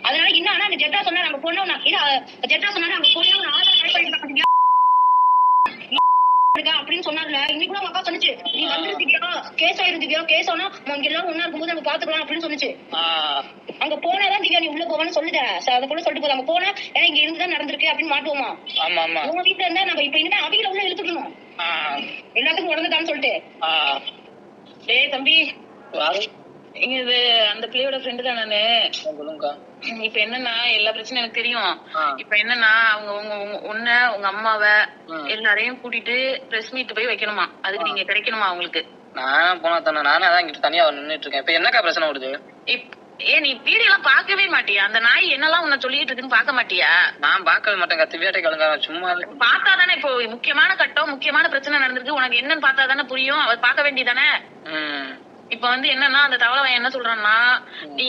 அதனால என்ன அந்த ஜெட்டா சொன்னா நம்ம பொண்ணு ஜெட்டா சொன்னா நம்ம பொண்ணு ஆதார் கார்டு பண்ணிட்டு பாத்தீங்க அப்படின்னு சொன்னார்ல. இன்னைக்கு கூட அப்பா சொன்னிச்சு, நீ வந்துருக்கியா கேஸ் ஆயிருந்தியா, கேஸ் ஆனா அவங்க எல்லாரும் ஒண்ணா இருக்கும்போது நம்ம பாத்துக்கலாம் அப்படின்னு சொன்னிச்சு. அங்க போனாதான் திவ்யா நீ உள்ள போவான்னு சொல்லுத. அதை கூட சொல்லிட்டு போது அங்க போனா ஏன்னா இங்க இருந்துதான் நடந்திருக்கு அப்படின்னு மாட்டுவோமா. உங்க வீட்டுல இருந்தா நம்ம இப்ப என்ன அவையில உள்ள இழுத்துக்கணும் எல்லாத்துக்கும் உடந்துதான்னு சொல்லிட்டு. டேய் தம்பி, இங்க இது அந்த பிள்ளையோட ஃப்ரெண்டு தான் நானு. இப்ப என்னன்னா எல்லா பிரச்சனையும் எனக்கு தெரியும். இப்ப என்னன்னா அவங்க உங்க அம்மாவை எல்லாரையும் கூட்டிட்டு பிரஸ் மீட் போய் வைக்கணுமா. அதுக்கு நீங்க கிடைக்கணுமா அவங்களுக்கு. நான் போனா தானே, நானே அதான் இங்கிட்டு தனியா நின்னுட்டு இருக்கேன். இப்ப என்னக்கா பிரச்சனை வருது? நீ வீடியோ எல்லாம் பாக்கவே மாட்டியா? அந்த நாய் என்னெல்லாம் உன்ன சொல்லிட்டு இருக்குன்னு பாக்க மாட்டியா? நான் பாக்கவே மாட்டேங்க. திவ்யாட்டை கலங்க சும்மா பாத்தாதானே இப்போ முக்கியமான கட்டம் முக்கியமான பிரச்சனை நடந்திருக்கு. உனக்கு என்னன்னு பாத்தாதானே புரியும். அவர் பாக்க வேண்டியதானே. இப்ப என்னன்னா அந்த தவளை என்ன சொல்றான்னா, நீ